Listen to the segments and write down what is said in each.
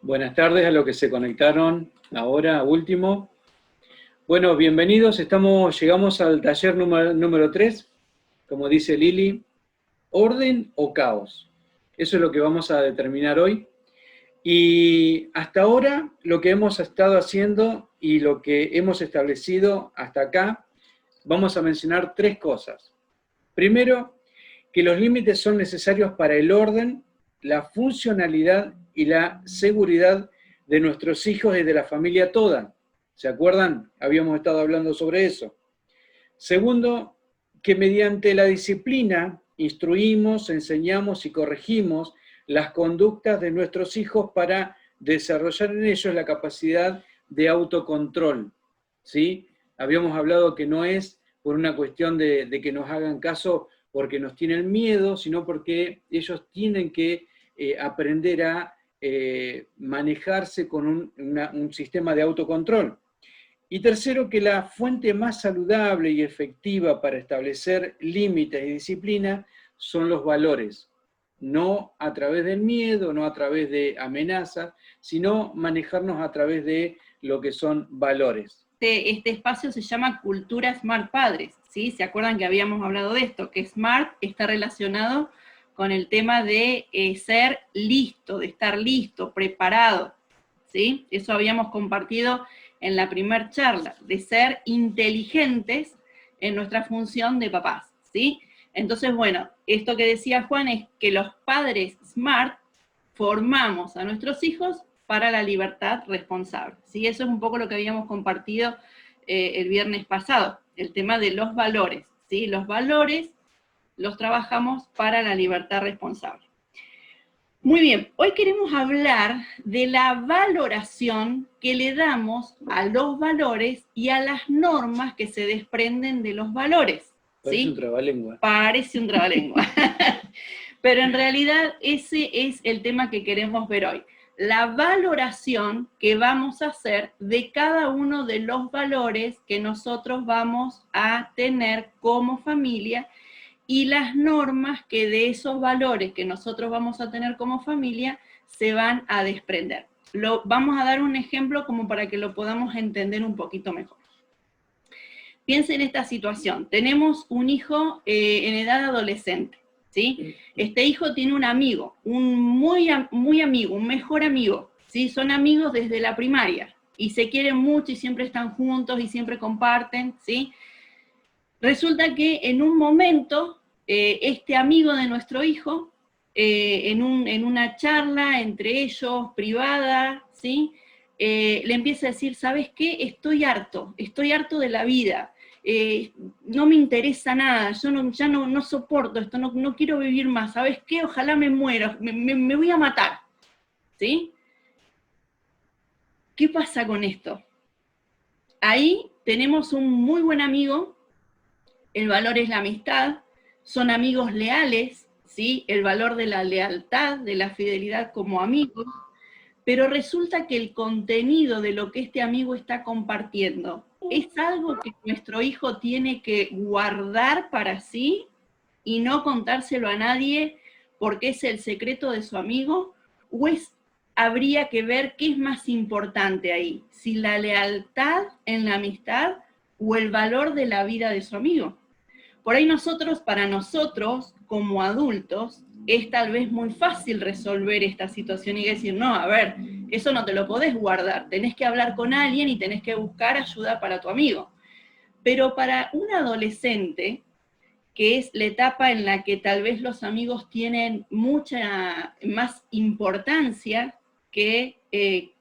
Buenas tardes a los que se conectaron ahora, último. Bueno, bienvenidos. Llegamos al taller número 3, como dice Lili, orden o caos. Eso es lo que vamos a determinar hoy. Y hasta ahora lo que hemos estado haciendo y lo que hemos establecido hasta acá, vamos a mencionar 3 cosas. Primero, que los límites son necesarios para el orden, la funcionalidad y la seguridad de nuestros hijos y de la familia toda. ¿Se acuerdan? Habíamos estado hablando sobre eso. Segundo, que mediante la disciplina instruimos, enseñamos y corregimos las conductas de nuestros hijos para desarrollar en ellos la capacidad de autocontrol. ¿Sí? Habíamos hablado que no es por una cuestión de que nos hagan caso porque nos tienen miedo, sino porque ellos tienen que aprender a manejarse con un sistema de autocontrol. Y tercero, que la fuente más saludable y efectiva para establecer límites y disciplina son los valores. No a través del miedo, no a través de amenazas, sino manejarnos a través de lo que son valores. Este espacio se llama Cultura Smart Padres, ¿sí? ¿Se acuerdan que habíamos hablado de esto? Que Smart está relacionado con el tema de ser listo, de estar listo, preparado, ¿sí? Eso habíamos compartido en la primera charla, de ser inteligentes en nuestra función de papás, ¿sí? Entonces, bueno, esto que decía Juan es que los padres Smart formamos a nuestros hijos para la libertad responsable, ¿sí? Eso es un poco lo que habíamos compartido el viernes pasado, el tema de los valores, ¿sí? Los valores los trabajamos para la libertad responsable. Muy bien, hoy queremos hablar de la valoración que le damos a los valores y a las normas que se desprenden de los valores. Parece ¿sí? un trabalengua. Parece un trabalengua. Pero en realidad ese es el tema que queremos ver hoy. La valoración que vamos a hacer de cada uno de los valores que nosotros vamos a tener como familia y las normas que de esos valores que nosotros vamos a tener como familia se van a desprender. Vamos a dar un ejemplo como para que lo podamos entender un poquito mejor. Piensen en esta situación. Tenemos un hijo en edad adolescente, ¿sí? Este hijo tiene un amigo, un muy amigo, un mejor amigo, ¿sí? Son amigos desde la primaria y se quieren mucho y siempre están juntos y siempre comparten, ¿sí? Resulta que en un momento, este amigo de nuestro hijo, en una charla entre ellos, privada, ¿sí? Le empieza a decir, ¿sabes qué? Estoy harto de la vida, no me interesa nada, yo ya no soporto esto, no quiero vivir más, ¿sabes qué? Ojalá me muera, me voy a matar, ¿sí? ¿Qué pasa con esto? Ahí tenemos un muy buen amigo. El valor es la amistad, son amigos leales, ¿sí? El valor de la lealtad, de la fidelidad como amigos, pero resulta que el contenido de lo que este amigo está compartiendo es algo que nuestro hijo tiene que guardar para sí y no contárselo a nadie porque es el secreto de su amigo, o habría que ver qué es más importante ahí, si la lealtad en la amistad o el valor de la vida de su amigo. Por ahí para nosotros, como adultos, es tal vez muy fácil resolver esta situación y decir, no, a ver, eso no te lo podés guardar, tenés que hablar con alguien y tenés que buscar ayuda para tu amigo. Pero para un adolescente, que es la etapa en la que tal vez los amigos tienen mucha más importancia que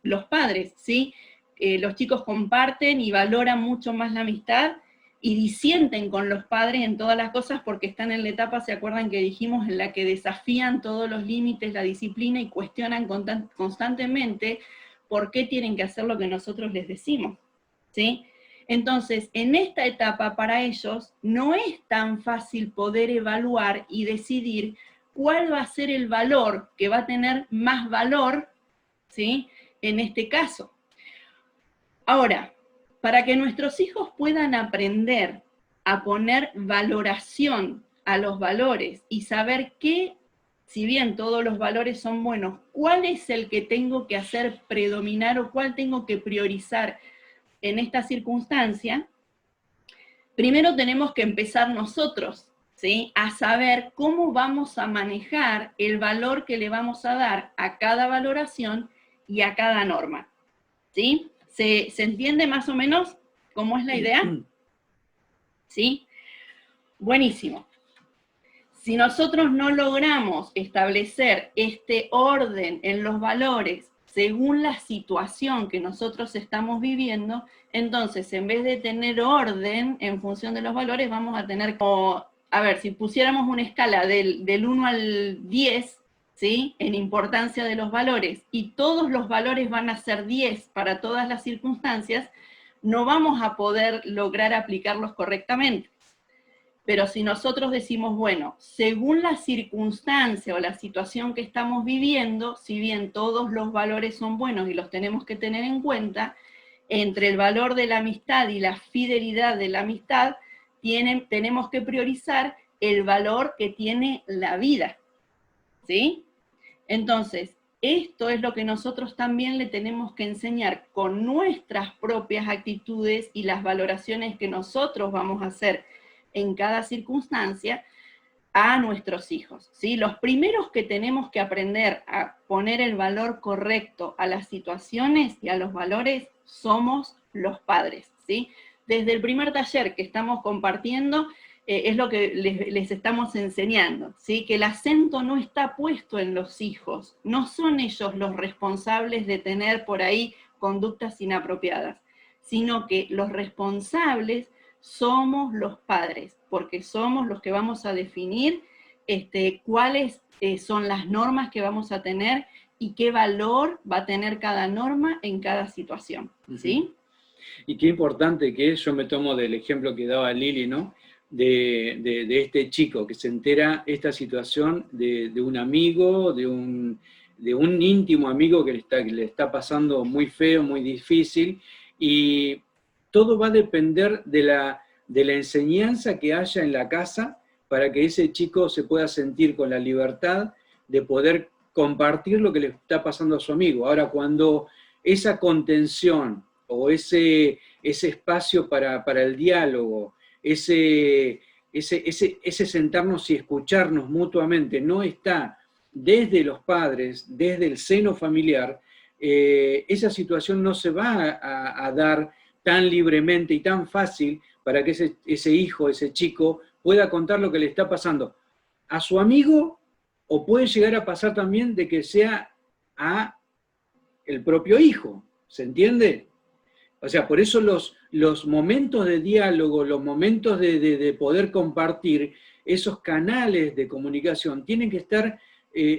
los padres, ¿sí? Los chicos comparten y valoran mucho más la amistad y disienten con los padres en todas las cosas porque están en la etapa, ¿se acuerdan que dijimos? En la que desafían todos los límites, la disciplina y cuestionan constantemente por qué tienen que hacer lo que nosotros les decimos, ¿sí? Entonces, en esta etapa para ellos no es tan fácil poder evaluar y decidir cuál va a ser el valor que va a tener más valor, ¿sí? En este caso. Ahora, para que nuestros hijos puedan aprender a poner valoración a los valores y saber qué si bien todos los valores son buenos, ¿cuál es el que tengo que hacer predominar o cuál tengo que priorizar en esta circunstancia? Primero tenemos que empezar nosotros, ¿sí?, a saber cómo vamos a manejar el valor que le vamos a dar a cada valoración y a cada norma, ¿sí? ¿Se entiende más o menos cómo es la idea? ¿Sí? Buenísimo. Si nosotros no logramos establecer este orden en los valores según la situación que nosotros estamos viviendo, entonces en vez de tener orden en función de los valores, vamos a tener como, a ver, si pusiéramos una escala del 1 al 10, ¿sí?, en importancia de los valores, y todos los valores van a ser 10 para todas las circunstancias, no vamos a poder lograr aplicarlos correctamente. Pero si nosotros decimos, bueno, según la circunstancia o la situación que estamos viviendo, si bien todos los valores son buenos y los tenemos que tener en cuenta, entre el valor de la amistad y la fidelidad de la amistad, tenemos que priorizar el valor que tiene la vida, ¿sí? Entonces, esto es lo que nosotros también le tenemos que enseñar con nuestras propias actitudes y las valoraciones que nosotros vamos a hacer en cada circunstancia a nuestros hijos, ¿sí? Los primeros que tenemos que aprender a poner el valor correcto a las situaciones y a los valores somos los padres, ¿sí? Desde el primer taller que estamos compartiendo, es lo que les estamos enseñando, ¿sí? Que el acento no está puesto en los hijos, no son ellos los responsables de tener por ahí conductas inapropiadas, sino que los responsables somos los padres, porque somos los que vamos a definir cuáles son las normas que vamos a tener y qué valor va a tener cada norma en cada situación, ¿sí? Y qué importante que es, yo me tomo del ejemplo que daba Lili, ¿no?, de este chico que se entera esta situación de un amigo, de un íntimo amigo que le está pasando muy feo, muy difícil, y todo va a depender de la enseñanza que haya en la casa para que ese chico se pueda sentir con la libertad de poder compartir lo que le está pasando a su amigo. Ahora, cuando esa contención o ese espacio para el diálogo, ese sentarnos y escucharnos mutuamente no está desde los padres, desde el seno familiar, esa situación no se va a dar tan libremente y tan fácil para que ese hijo, ese chico, pueda contar lo que le está pasando a su amigo, o puede llegar a pasar también de que sea a el propio hijo, ¿se entiende? O sea, por eso los momentos de diálogo, los momentos de poder compartir, esos canales de comunicación tienen que estar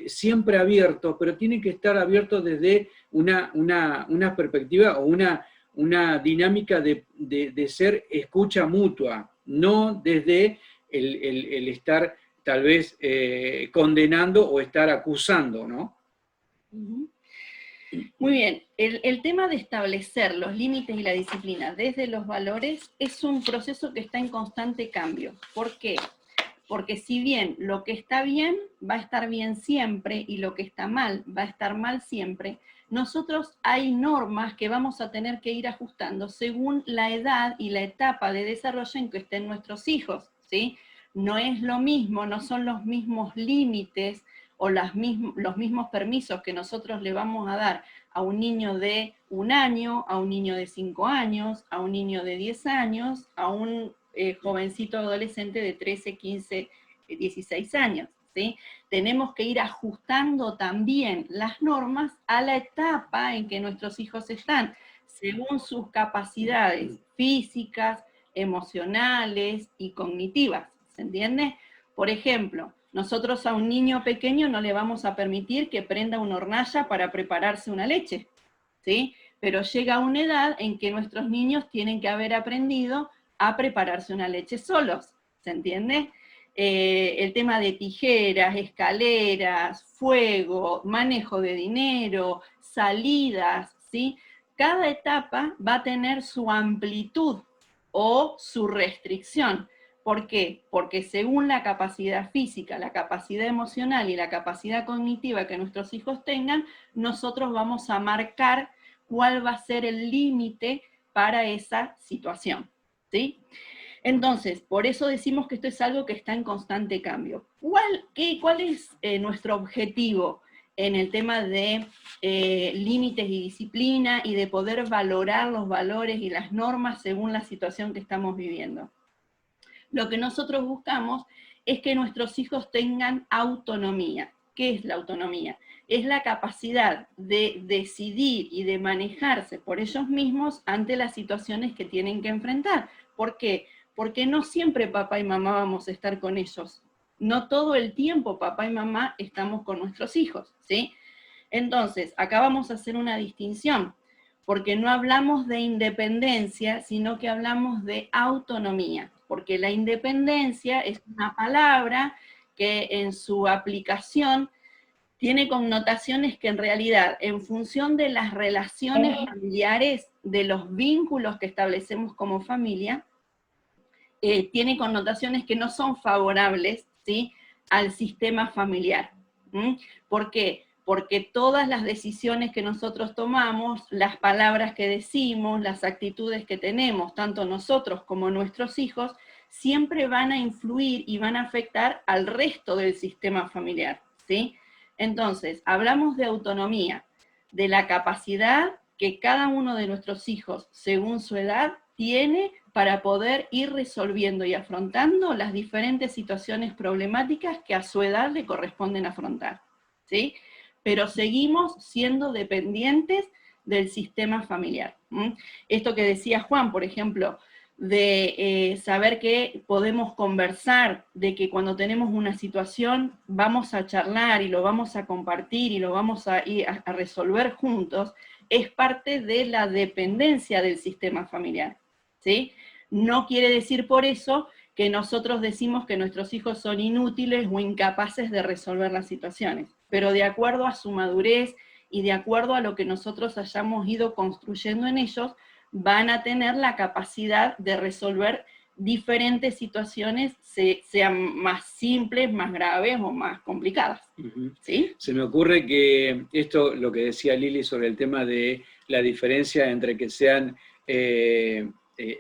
siempre abiertos, pero tienen que estar abiertos desde una perspectiva o una dinámica de ser escucha mutua, no desde el estar tal vez condenando o estar acusando, ¿no? Muy bien, el tema de establecer los límites y la disciplina desde los valores es un proceso que está en constante cambio. ¿Por qué? Porque si bien lo que está bien va a estar bien siempre y lo que está mal va a estar mal siempre, nosotros hay normas que vamos a tener que ir ajustando según la edad y la etapa de desarrollo en que estén nuestros hijos, ¿sí? No es lo mismo, no son los mismos límites o los mismos permisos que nosotros le vamos a dar a un niño de 1 año, a un niño de 5 años, a un niño de 10 años, a un jovencito adolescente de 13, 15, 16 años, ¿sí? Tenemos que ir ajustando también las normas a la etapa en que nuestros hijos están, según sus capacidades físicas, emocionales y cognitivas, ¿se entiende? Por ejemplo, nosotros a un niño pequeño no le vamos a permitir que prenda una hornalla para prepararse una leche, ¿sí? Pero llega una edad en que nuestros niños tienen que haber aprendido a prepararse una leche solos, ¿se entiende? El tema de tijeras, escaleras, fuego, manejo de dinero, salidas, ¿sí? Cada etapa va a tener su amplitud o su restricción. ¿Por qué? Porque según la capacidad física, la capacidad emocional y la capacidad cognitiva que nuestros hijos tengan, nosotros vamos a marcar cuál va a ser el límite para esa situación, ¿sí? Entonces, por eso decimos que esto es algo que está en constante cambio. ¿Cuál es nuestro objetivo en el tema de límites y disciplina y de poder valorar los valores y las normas según la situación que estamos viviendo? Lo que nosotros buscamos es que nuestros hijos tengan autonomía. ¿Qué es la autonomía? Es la capacidad de decidir y de manejarse por ellos mismos ante las situaciones que tienen que enfrentar. ¿Por qué? Porque no siempre papá y mamá vamos a estar con ellos. No todo el tiempo papá y mamá estamos con nuestros hijos, ¿sí? Entonces, acá vamos a hacer una distinción, porque no hablamos de independencia, sino que hablamos de autonomía, porque la independencia es una palabra que en su aplicación tiene connotaciones que en realidad, en función de las relaciones familiares, de los vínculos que establecemos como familia, tiene connotaciones que no son favorables, ¿sí?, al sistema familiar. ¿Por qué? Porque todas las decisiones que nosotros tomamos, las palabras que decimos, las actitudes que tenemos, tanto nosotros como nuestros hijos, siempre van a influir y van a afectar al resto del sistema familiar, ¿sí? Entonces, hablamos de autonomía, de la capacidad que cada uno de nuestros hijos, según su edad, tiene para poder ir resolviendo y afrontando las diferentes situaciones problemáticas que a su edad le corresponden afrontar, ¿sí? Pero seguimos siendo dependientes del sistema familiar. Esto que decía Juan, por ejemplo, de saber que podemos conversar, de que cuando tenemos una situación vamos a charlar y lo vamos a compartir y lo vamos a resolver juntos, es parte de la dependencia del sistema familiar, ¿sí? No quiere decir por eso que nosotros decimos que nuestros hijos son inútiles o incapaces de resolver las situaciones, pero de acuerdo a su madurez y de acuerdo a lo que nosotros hayamos ido construyendo en ellos, van a tener la capacidad de resolver diferentes situaciones, sean más simples, más graves o más complicadas. ¿Sí? Se me ocurre que esto, lo que decía Lili sobre el tema de la diferencia entre que sean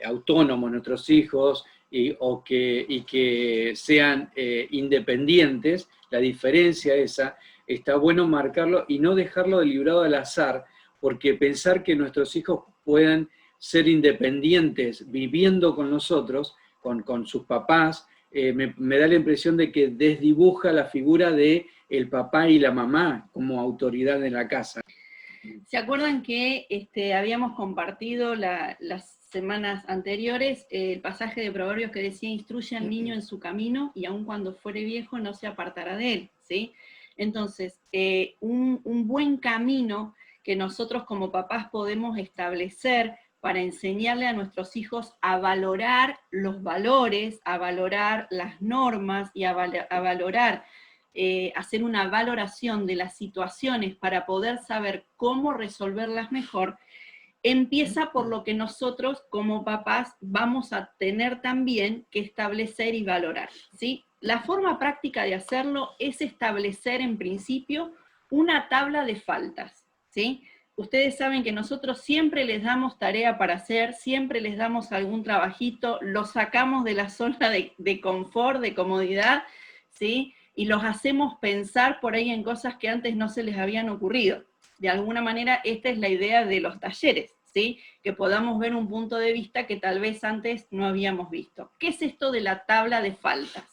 autónomos nuestros hijos y que sean independientes, la diferencia esa, está bueno marcarlo y no dejarlo librado al azar, porque pensar que nuestros hijos puedan ser independientes viviendo con nosotros, con sus papás, me da la impresión de que desdibuja la figura de el papá y la mamá como autoridad en la casa. ¿Se acuerdan que habíamos compartido las semanas anteriores el pasaje de Proverbios que decía: instruye al niño en su camino y aun cuando fuere viejo no se apartará de él, ¿sí? Entonces, un buen camino que nosotros como papás podemos establecer para enseñarle a nuestros hijos a valorar los valores, a valorar las normas y a valorar, hacer una valoración de las situaciones para poder saber cómo resolverlas mejor, empieza por lo que nosotros como papás vamos a tener también que establecer y valorar, ¿sí? La forma práctica de hacerlo es establecer en principio una tabla de faltas, ¿sí? Ustedes saben que nosotros siempre les damos tarea para hacer, siempre les damos algún trabajito, los sacamos de la zona de confort, de comodidad, ¿sí? Y los hacemos pensar por ahí en cosas que antes no se les habían ocurrido. De alguna manera, esta es la idea de los talleres, ¿sí? Que podamos ver un punto de vista que tal vez antes no habíamos visto. ¿Qué es esto de la tabla de faltas?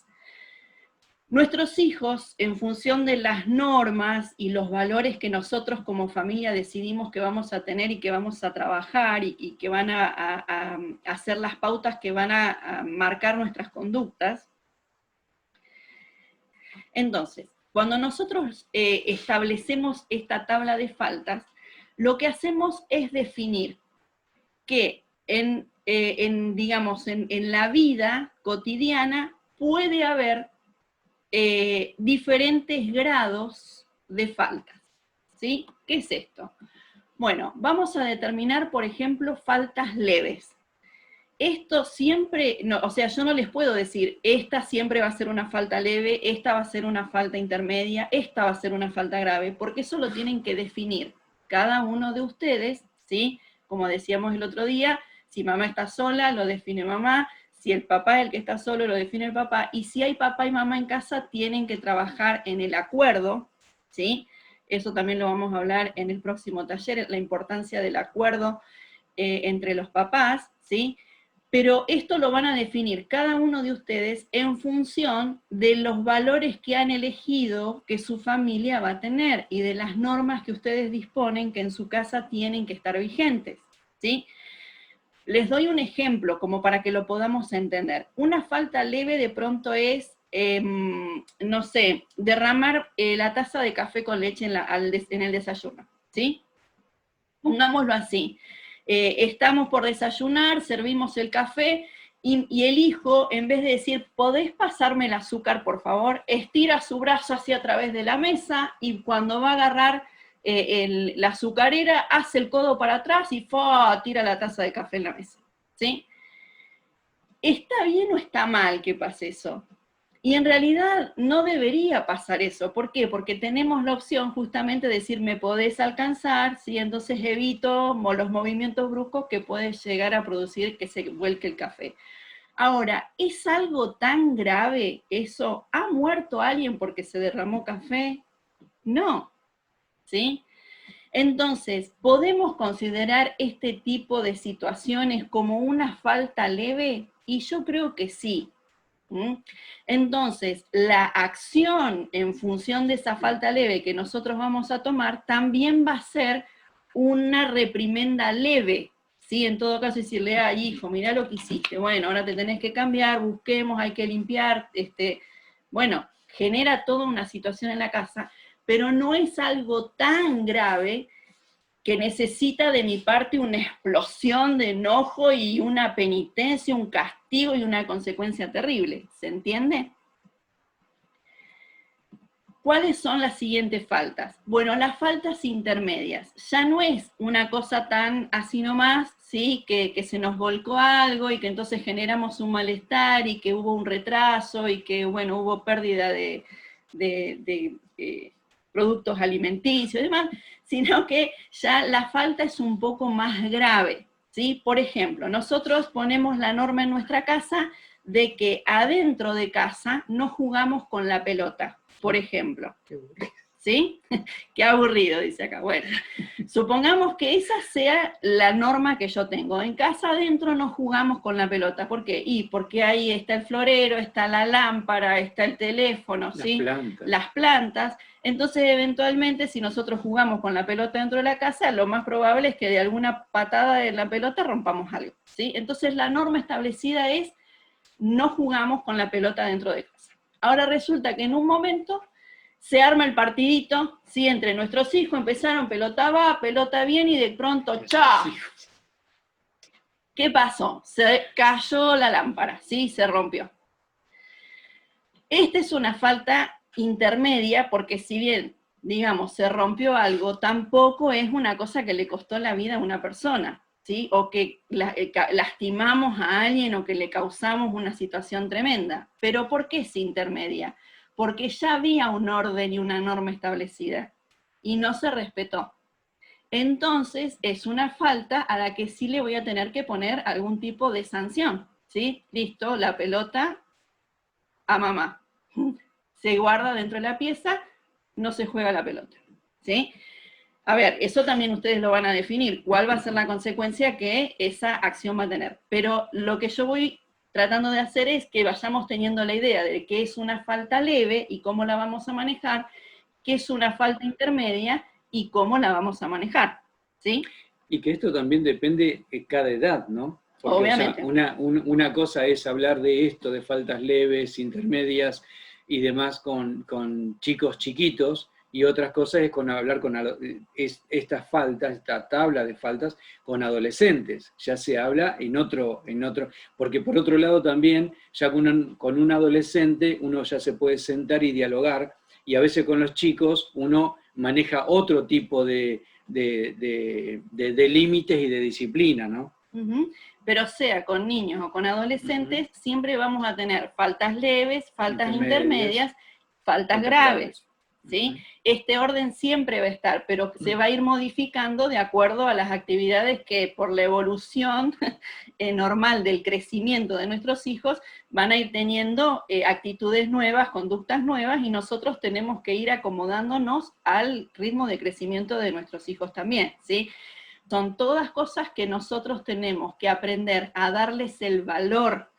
Nuestros hijos, en función de las normas y los valores que nosotros como familia decidimos que vamos a tener y que vamos a trabajar y que van a hacer las pautas que van a marcar nuestras conductas. Entonces, cuando nosotros establecemos esta tabla de faltas, lo que hacemos es definir que digamos, en la vida cotidiana puede haber diferentes grados de faltas, ¿sí? ¿Qué es esto? Bueno, vamos a determinar, por ejemplo, faltas leves. esto siempre, no, o sea, yo no les puedo decir, esta siempre va a ser una falta leve, esta va a ser una falta intermedia, esta va a ser una falta grave, porque eso lo tienen que definir cada uno de ustedes, ¿sí? Como decíamos el otro día, si mamá está sola, lo define mamá, si el papá es el que está solo, lo define el papá, y si hay papá y mamá en casa, tienen que trabajar en el acuerdo, ¿sí? Eso también lo vamos a hablar en el próximo taller, la importancia del acuerdo entre los papás, ¿sí? Pero esto lo van a definir cada uno de ustedes en función de los valores que han elegido que su familia va a tener y de las normas que ustedes disponen que en su casa tienen que estar vigentes, ¿sí? Les doy un ejemplo como para que lo podamos entender. Una falta leve de pronto es, no sé, derramar la taza de café con leche en el desayuno, ¿sí? Pongámoslo así. Estamos por desayunar, servimos el café, y el hijo, en vez de decir, ¿podés pasarme el azúcar, por favor?, estira su brazo hacia a través de la mesa, y cuando va a agarrar la azucarera, hace el codo para atrás y tira la taza de café en la mesa, ¿sí? ¿Está bien o está mal que pase eso? Y en realidad no debería pasar eso. ¿Por qué? Porque tenemos la opción justamente de decir, me podés alcanzar, ¿sí? Entonces evito los movimientos bruscos que pueden llegar a producir que se vuelque el café. Ahora, ¿es algo tan grave eso? ¿Ha muerto alguien porque se derramó café? No, ¿sí? Entonces, ¿podemos considerar este tipo de situaciones como una falta leve? Y yo creo que sí. Entonces, la acción en función de esa falta leve que nosotros vamos a tomar también va a ser una reprimenda leve, ¿sí? En todo caso, decirle, hijo, mirá lo que hiciste, bueno, ahora te tenés que cambiar, busquemos, hay que limpiar, bueno, genera toda una situación en la casa, pero no es algo tan grave que necesita de mi parte una explosión de enojo y una penitencia, un castigo y una consecuencia terrible. ¿Se entiende? ¿Cuáles son las siguientes faltas? Bueno, las faltas intermedias. Ya no es una cosa tan así nomás, ¿sí? Que se nos volcó algo y que entonces generamos un malestar y que hubo un retraso y que, bueno, hubo pérdida de productos alimenticios y demás, sino que ya la falta es un poco más grave, ¿sí? Por ejemplo, nosotros ponemos la norma en nuestra casa de que adentro de casa no jugamos con la pelota, por ejemplo. ¿Sí? Qué aburrido, dice acá. Bueno, supongamos que esa sea la norma que yo tengo. En casa adentro no jugamos con la pelota. ¿Por qué? Y porque ahí está el florero, está la lámpara, está el teléfono, ¿sí? Las plantas. Entonces, eventualmente, si nosotros jugamos con la pelota dentro de la casa, lo más probable es que de alguna patada de la pelota rompamos algo, ¿sí? Entonces, la norma establecida es no jugamos con la pelota dentro de casa. Ahora resulta que en un momento se arma el partidito, ¿sí? Entre nuestros hijos, empezaron, pelota va, pelota viene, y de pronto, ¡chao! ¿Qué pasó? Se cayó la lámpara, ¿sí? Se rompió. Esta es una falta intermedia, porque si bien, digamos, se rompió algo, tampoco es una cosa que le costó la vida a una persona, ¿sí? O que lastimamos a alguien o que le causamos una situación tremenda. ¿Pero por qué es intermedia? Porque ya había un orden y una norma establecida, y no se respetó. Entonces, es una falta a la que sí le voy a tener que poner algún tipo de sanción, ¿sí? Listo, la pelota a mamá. Se guarda dentro de la pieza, no se juega la pelota, ¿sí? A ver, eso también ustedes lo van a definir, cuál va a ser la consecuencia que esa acción va a tener. Pero lo que yo voy tratando de hacer es que vayamos teniendo la idea de qué es una falta leve y cómo la vamos a manejar, qué es una falta intermedia y cómo la vamos a manejar, ¿sí? Y que esto también depende de cada edad, ¿no? Porque, obviamente. O sea, una cosa es hablar de esto, de faltas leves, intermedias y demás con chicos chiquitos, y otras cosas es hablar con estas faltas, esta tabla de faltas, con adolescentes. Ya se habla en otro, porque por otro lado también, ya con un adolescente uno ya se puede sentar y dialogar, y a veces con los chicos uno maneja otro tipo de límites y de disciplina, ¿no? Pero sea con niños o con adolescentes, siempre vamos a tener faltas leves, faltas intermedias, faltas graves. ¿Sí? Este orden siempre va a estar, pero se va a ir modificando de acuerdo a las actividades que por la evolución normal del crecimiento de nuestros hijos van a ir teniendo actitudes nuevas, conductas nuevas, y nosotros tenemos que ir acomodándonos al ritmo de crecimiento de nuestros hijos también, ¿sí? Son todas cosas que nosotros tenemos que aprender a darles el valor,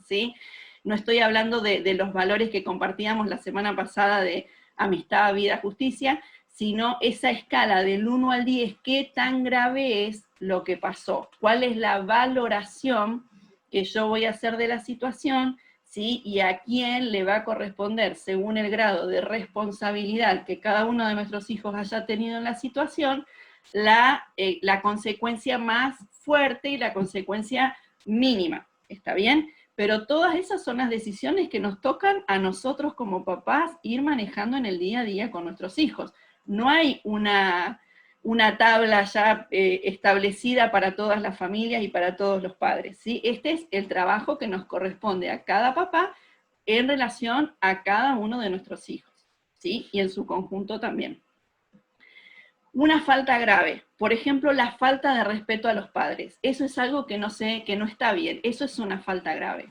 ¿sí? No estoy hablando de los valores que compartíamos la semana pasada de amistad, vida, justicia, sino esa escala del 1 al 10, qué tan grave es lo que pasó, cuál es la valoración que yo voy a hacer de la situación, ¿sí? Y a quién le va a corresponder, según el grado de responsabilidad que cada uno de nuestros hijos haya tenido en la situación, la consecuencia más fuerte y la consecuencia mínima, ¿está bien? Pero todas esas son las decisiones que nos tocan a nosotros como papás ir manejando en el día a día con nuestros hijos. No hay una tabla ya establecida para todas las familias y para todos los padres, ¿sí? Este es el trabajo que nos corresponde a cada papá en relación a cada uno de nuestros hijos, ¿sí? Y en su conjunto también. Una falta grave, por ejemplo, la falta de respeto a los padres. Eso es algo que no está bien, eso es una falta grave.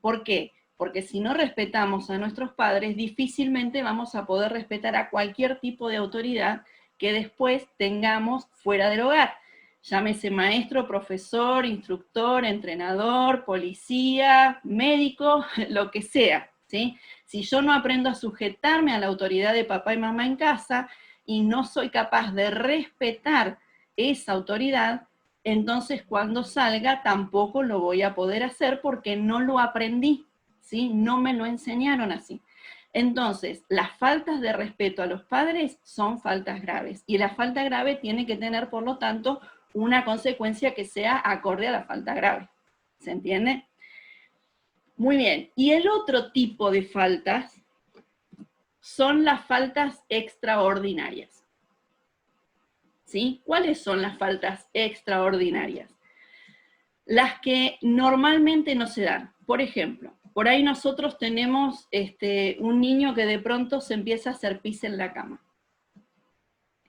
¿Por qué? Porque si no respetamos a nuestros padres, difícilmente vamos a poder respetar a cualquier tipo de autoridad que después tengamos fuera del hogar. Llámese maestro, profesor, instructor, entrenador, policía, médico, lo que sea, ¿sí? Si yo no aprendo a sujetarme a la autoridad de papá y mamá en casa, y no soy capaz de respetar esa autoridad, entonces cuando salga tampoco lo voy a poder hacer porque no lo aprendí, ¿sí? No me lo enseñaron así. Entonces, las faltas de respeto a los padres son faltas graves, y la falta grave tiene que tener, por lo tanto, una consecuencia que sea acorde a la falta grave. ¿Se entiende? Muy bien. Y el otro tipo de faltas son las faltas extraordinarias. ¿Sí? ¿Cuáles son las faltas extraordinarias? Las que normalmente no se dan. Por ejemplo, por ahí nosotros tenemos un niño que de pronto se empieza a hacer pis en la cama.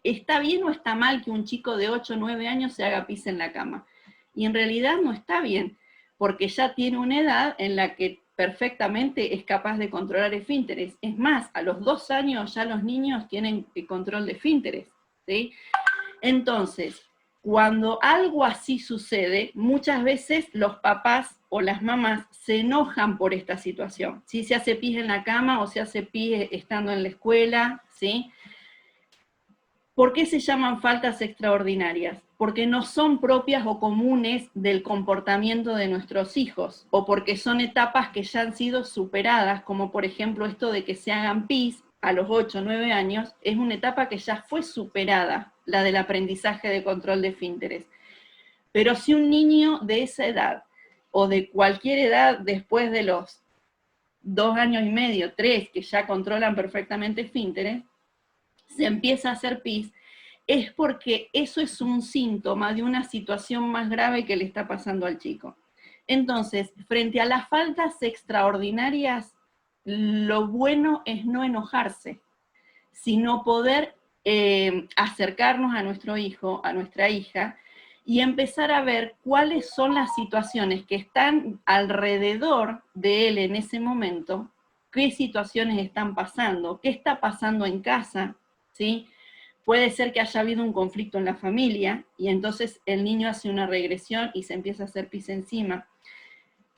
¿Está bien o está mal que un chico de 8 o 9 años se haga pis en la cama? Y en realidad no está bien, porque ya tiene una edad en la que perfectamente es capaz de controlar esfínteres. Es más, a los 2 años ya los niños tienen control de esfínteres, ¿sí? Entonces, cuando algo así sucede, muchas veces los papás o las mamás se enojan por esta situación. Si se hace pis en la cama o se hace pis estando en la escuela, ¿sí? ¿Por qué se llaman faltas extraordinarias? Porque no son propias o comunes del comportamiento de nuestros hijos, o porque son etapas que ya han sido superadas, como por ejemplo esto de que se hagan pis a los 8 o 9 años, es una etapa que ya fue superada, la del aprendizaje de control de esfínteres. Pero si un niño de esa edad, o de cualquier edad después de los 2 años y medio, 3, que ya controlan perfectamente esfínteres, se empieza a hacer pis, es porque eso es un síntoma de una situación más grave que le está pasando al chico. Entonces, frente a las faltas extraordinarias, lo bueno es no enojarse, sino poder acercarnos a nuestro hijo, a nuestra hija, y empezar a ver cuáles son las situaciones que están alrededor de él en ese momento, qué situaciones están pasando, qué está pasando en casa, ¿sí? Puede ser que haya habido un conflicto en la familia y entonces el niño hace una regresión y se empieza a hacer pis encima.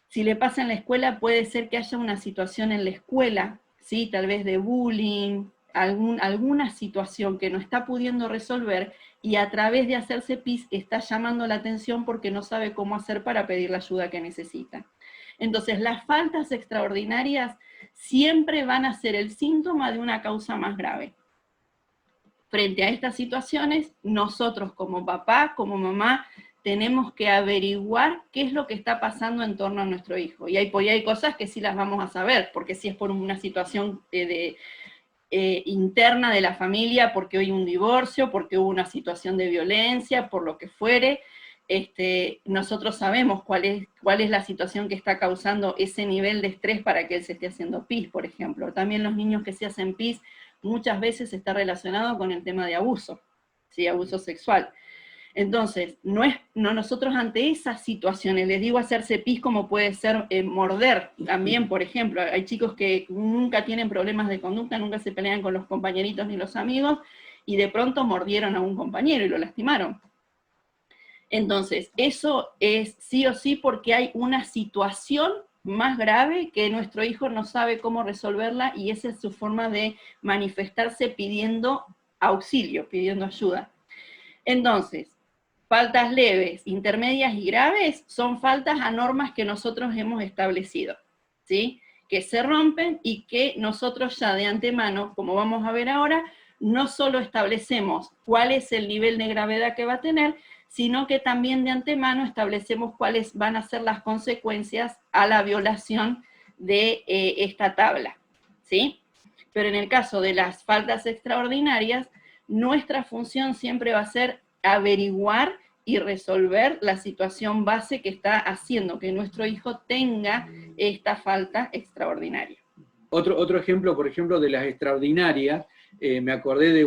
Si le pasa en la escuela, puede ser que haya una situación en la escuela, ¿sí? Tal vez de bullying, alguna situación que no está pudiendo resolver y a través de hacerse pis está llamando la atención porque no sabe cómo hacer para pedir la ayuda que necesita. Entonces, las faltas extraordinarias siempre van a ser el síntoma de una causa más grave. Frente a estas situaciones, nosotros como papá, como mamá, tenemos que averiguar qué es lo que está pasando en torno a nuestro hijo. Y hay cosas que sí las vamos a saber, porque si es por una situación interna de la familia, porque hay un divorcio, porque hubo una situación de violencia, por lo que fuere, nosotros sabemos cuál es la situación que está causando ese nivel de estrés para que él se esté haciendo pis, por ejemplo. También los niños que se hacen pis muchas veces está relacionado con el tema de abuso, ¿sí? Abuso sexual. Entonces, nosotros ante esas situaciones, les digo hacerse pis como puede ser morder también, por ejemplo. Hay chicos que nunca tienen problemas de conducta, nunca se pelean con los compañeritos ni los amigos, y de pronto mordieron a un compañero y lo lastimaron. Entonces, eso es sí o sí porque hay una situación más grave que nuestro hijo no sabe cómo resolverla, y esa es su forma de manifestarse pidiendo auxilio, pidiendo ayuda. Entonces, faltas leves, intermedias y graves son faltas a normas que nosotros hemos establecido, ¿sí? Que se rompen y que nosotros ya de antemano, como vamos a ver ahora, no solo establecemos cuál es el nivel de gravedad que va a tener, sino que también de antemano establecemos cuáles van a ser las consecuencias a la violación de esta tabla, ¿sí? Pero en el caso de las faltas extraordinarias, nuestra función siempre va a ser averiguar y resolver la situación base que está haciendo que nuestro hijo tenga esta falta extraordinaria. Otro ejemplo, por ejemplo, de las extraordinarias, me acordé de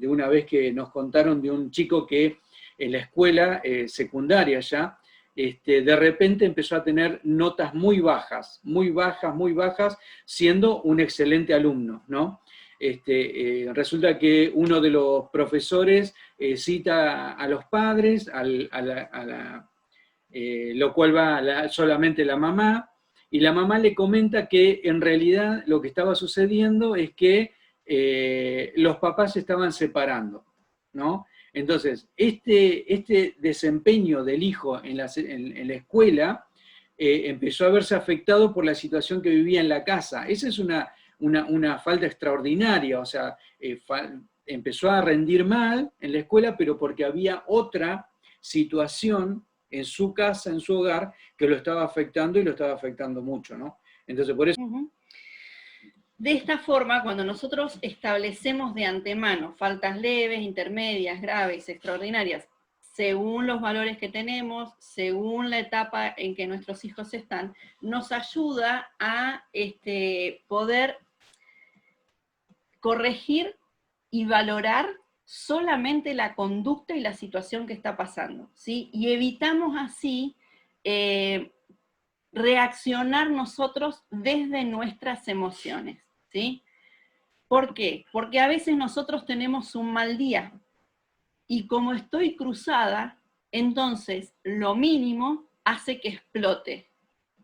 una vez que nos contaron de un chico que en la escuela secundaria ya, de repente empezó a tener notas muy bajas, siendo un excelente alumno, ¿no? Resulta que uno de los profesores cita a los padres, lo cual va solamente la mamá, y la mamá le comenta que en realidad lo que estaba sucediendo es que los papás se estaban separando, ¿no? Entonces, este desempeño del hijo en la escuela empezó a verse afectado por la situación que vivía en la casa. Esa es una falta extraordinaria, o sea, empezó a rendir mal en la escuela, pero porque había otra situación en su casa, en su hogar, que lo estaba afectando y lo estaba afectando mucho, ¿no? Entonces, por eso... De esta forma, cuando nosotros establecemos de antemano faltas leves, intermedias, graves, extraordinarias, según los valores que tenemos, según la etapa en que nuestros hijos están, nos ayuda a poder corregir y valorar solamente la conducta y la situación que está pasando, ¿sí? Y evitamos así reaccionar nosotros desde nuestras emociones, ¿sí? ¿Por qué? Porque a veces nosotros tenemos un mal día, y como estoy cruzada, entonces lo mínimo hace que explote,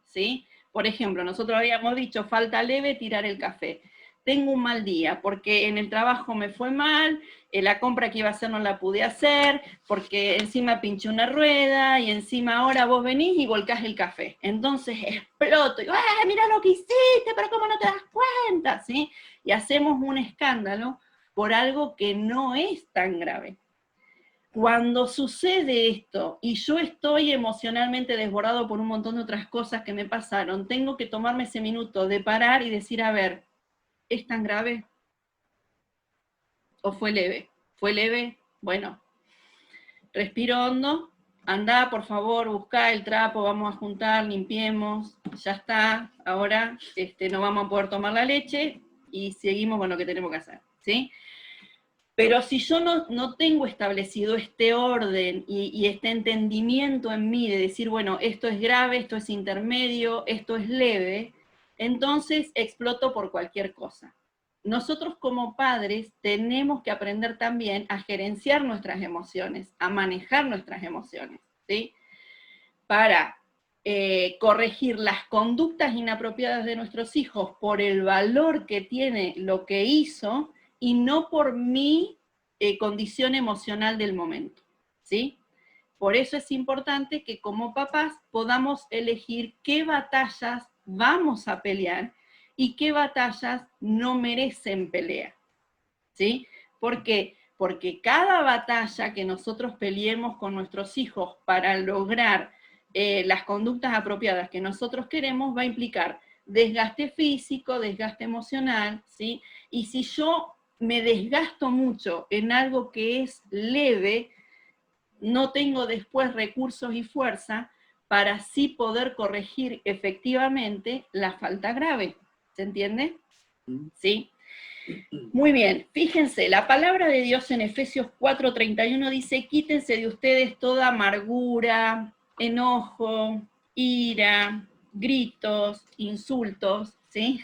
¿sí? Por ejemplo, nosotros habíamos dicho, falta leve, tirar el café. Tengo un mal día, porque en el trabajo me fue mal, la compra que iba a hacer no la pude hacer, porque encima pinché una rueda, y encima ahora vos venís y volcás el café. Entonces exploto, y ¡ah, mira lo que hiciste, pero cómo no te das cuenta! ¿Sí? Y hacemos un escándalo por algo que no es tan grave. Cuando sucede esto y yo estoy emocionalmente desbordado por un montón de otras cosas que me pasaron, tengo que tomarme ese minuto de parar y decir, a ver, ¿es tan grave? ¿O fue leve? ¿Fue leve? Bueno, respiro hondo, andá, por favor, buscá el trapo, vamos a juntar, limpiemos, ya está, ahora no vamos a poder tomar la leche y seguimos con lo que tenemos que hacer, ¿sí? Pero si yo no tengo establecido este orden y este entendimiento en mí de decir, bueno, esto es grave, esto es intermedio, esto es leve, entonces exploto por cualquier cosa. Nosotros como padres tenemos que aprender también a gerenciar nuestras emociones, a manejar nuestras emociones, ¿sí? Para corregir las conductas inapropiadas de nuestros hijos por el valor que tiene lo que hizo, y no por mi condición emocional del momento, ¿sí? Por eso es importante que como papás podamos elegir qué batallas vamos a pelear y qué batallas no merecen pelea, ¿sí? ¿Por qué? Porque cada batalla que nosotros peleemos con nuestros hijos para lograr las conductas apropiadas que nosotros queremos va a implicar desgaste físico, desgaste emocional, ¿sí? Y si yo me desgasto mucho en algo que es leve, no tengo después recursos y fuerza para así poder corregir efectivamente la falta grave. ¿Se entiende? ¿Sí? Muy bien, fíjense, la palabra de Dios en Efesios 4:31 dice, quítense de ustedes toda amargura, enojo, ira, gritos, insultos, ¿sí?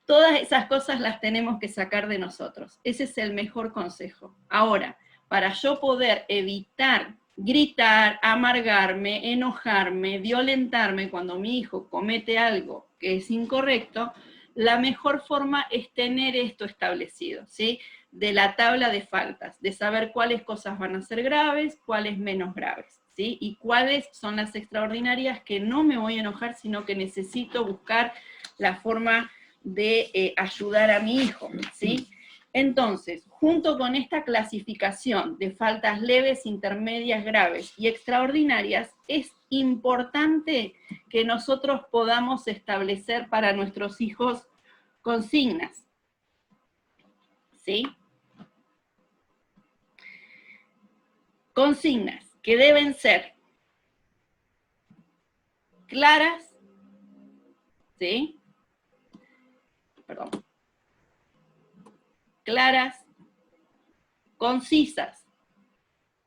Todas esas cosas las tenemos que sacar de nosotros. Ese es el mejor consejo. Ahora, para yo poder evitar gritar, amargarme, enojarme, violentarme cuando mi hijo comete algo que es incorrecto, la mejor forma es tener esto establecido, ¿sí? De la tabla de faltas, de saber cuáles cosas van a ser graves, cuáles menos graves, ¿sí? Y cuáles son las extraordinarias que no me voy a enojar, sino que necesito buscar la forma de ayudar a mi hijo, ¿sí? Entonces, junto con esta clasificación de faltas leves, intermedias, graves y extraordinarias, es importante que nosotros podamos establecer para nuestros hijos consignas, ¿sí? Consignas que deben ser claras, ¿sí? Perdón. Claras, concisas.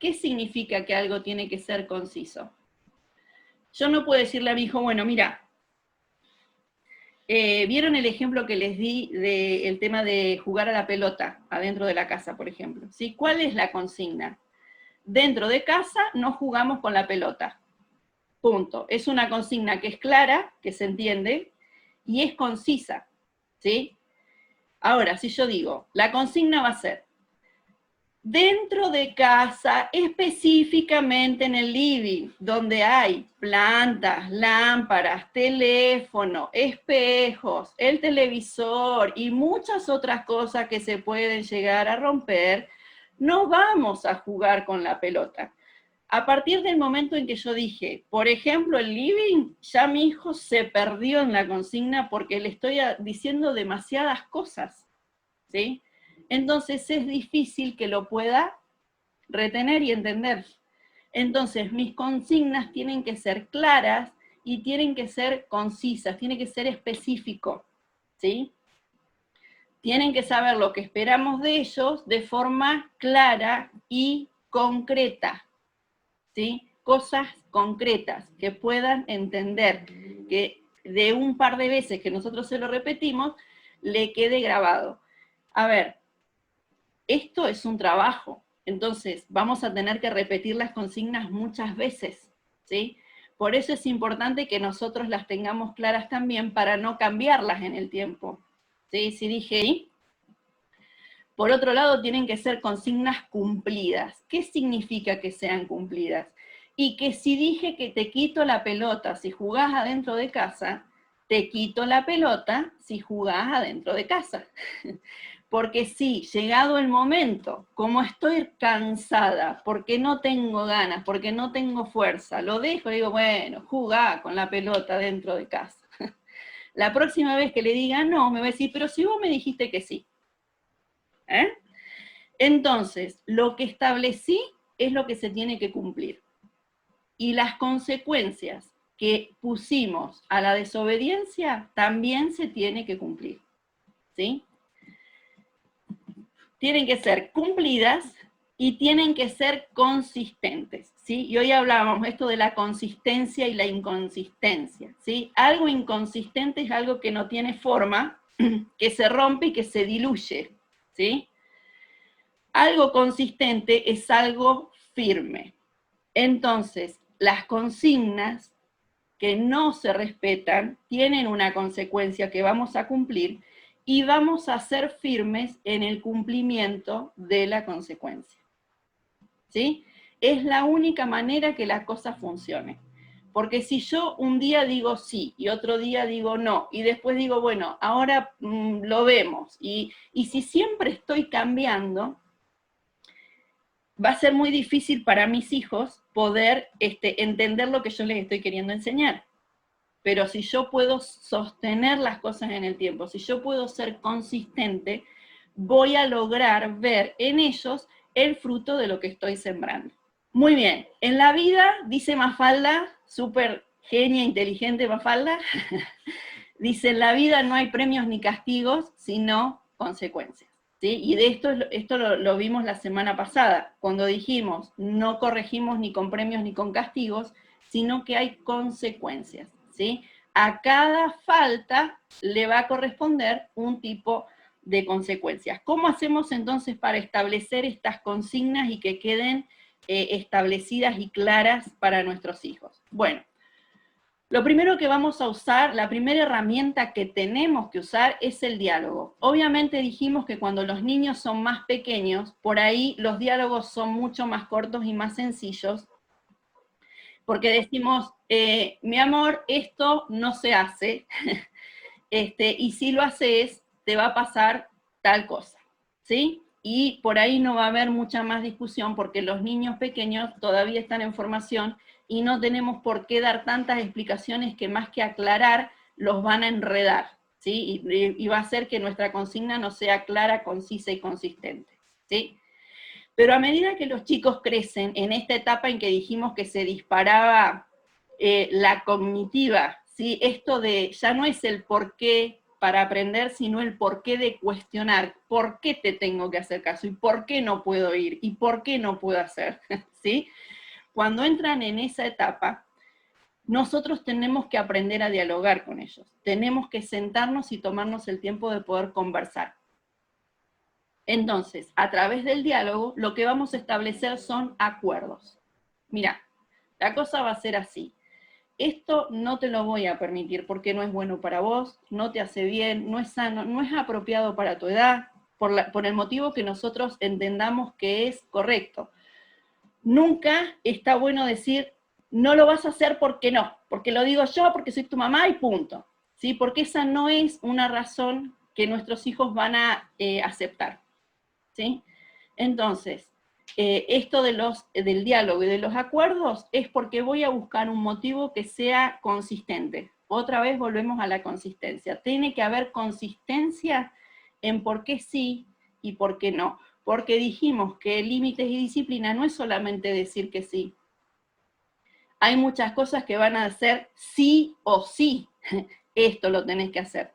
¿Qué significa que algo tiene que ser conciso? Yo no puedo decirle a mi hijo, bueno, mira, ¿vieron el ejemplo que les di del tema de jugar a la pelota adentro de la casa, por ejemplo? ¿Sí? ¿Cuál es la consigna? Dentro de casa no jugamos con la pelota. Punto. Es una consigna que es clara, que se entiende, y es concisa, ¿sí? Ahora, si yo digo, la consigna va a ser, dentro de casa, específicamente en el living, donde hay plantas, lámparas, teléfono, espejos, el televisor y muchas otras cosas que se pueden llegar a romper, no vamos a jugar con la pelota. A partir del momento en que yo dije, por ejemplo, el living, ya mi hijo se perdió en la consigna porque le estoy diciendo demasiadas cosas, ¿sí? Entonces es difícil que lo pueda retener y entender. Entonces mis consignas tienen que ser claras y tienen que ser concisas, tienen que ser específico, ¿sí? Tienen que saber lo que esperamos de ellos de forma clara y concreta, ¿sí? Cosas concretas que puedan entender, que de un par de veces que nosotros se lo repetimos, le quede grabado. A ver, esto es un trabajo, entonces vamos a tener que repetir las consignas muchas veces, ¿sí? Por eso es importante que nosotros las tengamos claras también para no cambiarlas en el tiempo, ¿sí? Si dije ahí. Por otro lado, tienen que ser consignas cumplidas. ¿Qué significa que sean cumplidas? Y que si dije que te quito la pelota si jugás adentro de casa, te quito la pelota si jugás adentro de casa. Porque si, llegado el momento, como estoy cansada, porque no tengo ganas, porque no tengo fuerza, lo dejo y digo, bueno, jugá con la pelota dentro de casa. La próxima vez que le diga no, me va a decir, pero si vos me dijiste que sí. ¿Eh? Entonces, lo que establecí es lo que se tiene que cumplir. Y las consecuencias que pusimos a la desobediencia también se tiene que cumplir, ¿sí? Tienen que ser cumplidas y tienen que ser consistentes, ¿sí? Y hoy hablábamos esto de la consistencia y la inconsistencia, ¿sí? Algo inconsistente es algo que no tiene forma, que se rompe y que se diluye, ¿sí? Algo consistente es algo firme. Entonces, las consignas que no se respetan tienen una consecuencia que vamos a cumplir y vamos a ser firmes en el cumplimiento de la consecuencia. ¿Sí? Es la única manera que la cosa funcione. Porque si yo un día digo sí y otro día digo no, y después digo, bueno, ahora lo vemos, y si siempre estoy cambiando, va a ser muy difícil para mis hijos poder entender lo que yo les estoy queriendo enseñar. Pero si yo puedo sostener las cosas en el tiempo, si yo puedo ser consistente, voy a lograr ver en ellos el fruto de lo que estoy sembrando. Muy bien. En la vida, dice Mafalda, súper genia, inteligente Mafalda, dice, en la vida no hay premios ni castigos, sino consecuencias. ¿Sí? Y de esto lo vimos la semana pasada, cuando dijimos, no corregimos ni con premios ni con castigos, sino que hay consecuencias. ¿Sí? A cada falta le va a corresponder un tipo de consecuencias. ¿Cómo hacemos entonces para establecer estas consignas y que queden establecidas y claras para nuestros hijos? Bueno, lo primero que vamos a usar, la primera herramienta que tenemos que usar es el diálogo. Obviamente dijimos que cuando los niños son más pequeños, por ahí los diálogos son mucho más cortos y más sencillos, porque decimos, mi amor, esto no se hace, y si lo haces, te va a pasar tal cosa, ¿sí? Y por ahí no va a haber mucha más discusión porque los niños pequeños todavía están en formación y no tenemos por qué dar tantas explicaciones que más que aclarar, los van a enredar, ¿sí? Y va a hacer que nuestra consigna no sea clara, concisa y consistente, ¿sí? Pero a medida que los chicos crecen, en esta etapa en que dijimos que se disparaba la cognitiva, ¿sí? Esto de ya no es el por qué para aprender, sino el por qué de cuestionar, por qué te tengo que hacer caso, y por qué no puedo ir, y por qué no puedo hacer, ¿sí? Cuando entran en esa etapa, nosotros tenemos que aprender a dialogar con ellos, tenemos que sentarnos y tomarnos el tiempo de poder conversar. Entonces, a través del diálogo, lo que vamos a establecer son acuerdos. Mira, la cosa va a ser así. Esto no te lo voy a permitir porque no es bueno para vos, no te hace bien, no es sano, no es apropiado para tu edad, por el motivo que nosotros entendamos que es correcto. Nunca está bueno decir, no lo vas a hacer porque no, porque lo digo yo, porque soy tu mamá y punto. ¿Sí? Porque esa no es una razón que nuestros hijos van a aceptar. ¿Sí? Entonces, esto del diálogo y de los acuerdos es porque voy a buscar un motivo que sea consistente. Otra vez volvemos a la consistencia. Tiene que haber consistencia en por qué sí y por qué no. Porque dijimos que límites y disciplina no es solamente decir que sí. Hay muchas cosas que van a ser sí o sí. Esto lo tenés que hacer.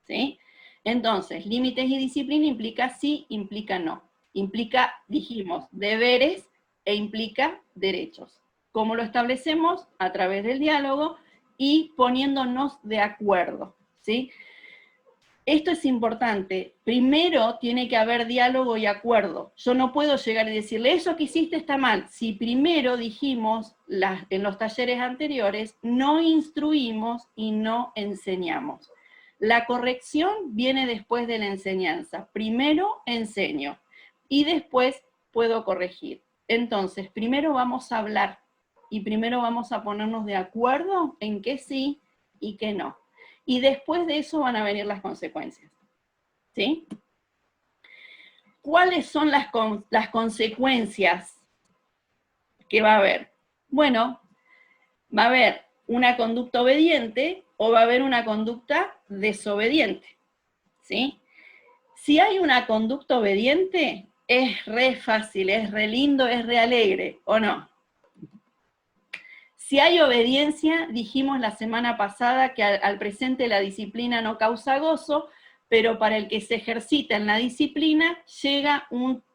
¿Sí? Entonces, límites y disciplina implica sí, implica no. Implica, dijimos, deberes e implica derechos. ¿Cómo lo establecemos? A través del diálogo y poniéndonos de acuerdo, ¿sí? Esto es importante. Primero tiene que haber diálogo y acuerdo. Yo no puedo llegar y decirle, eso que hiciste está mal. Si primero dijimos en los talleres anteriores, no instruimos y no enseñamos. La corrección viene después de la enseñanza. Primero enseño y después puedo corregir. Entonces, primero vamos a hablar y primero vamos a ponernos de acuerdo en qué sí y qué no. Y después de eso van a venir las consecuencias. ¿Sí? ¿Cuáles son las consecuencias que va a haber? Bueno, va a haber una conducta obediente o va a haber una conducta desobediente. ¿Sí? Si hay una conducta obediente, es re fácil, es re lindo, es re alegre, ¿o no? Si hay obediencia, dijimos la semana pasada que al presente la disciplina no causa gozo, pero para el que se ejercita en la disciplina llega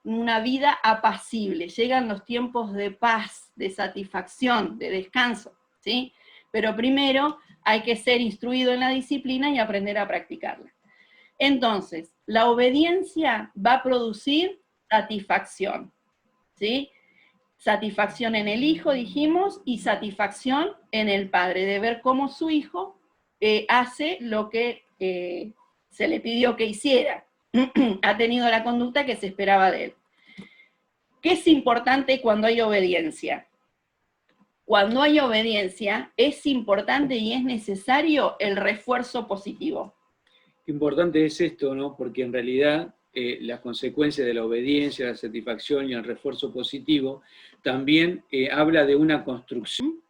una vida apacible, llegan los tiempos de paz, de satisfacción, de descanso, ¿sí? Pero primero hay que ser instruido en la disciplina y aprender a practicarla. Entonces, la obediencia va a producir satisfacción, ¿sí? Satisfacción en el hijo, dijimos, y satisfacción en el padre, de ver cómo su hijo hace lo que se le pidió que hiciera. Ha tenido la conducta que se esperaba de él. ¿Qué es importante cuando hay obediencia? Cuando hay obediencia, es importante y es necesario el refuerzo positivo. Qué importante es esto, ¿no? Porque en realidad las consecuencias de la obediencia, la satisfacción y el refuerzo positivo también habla de una construcción.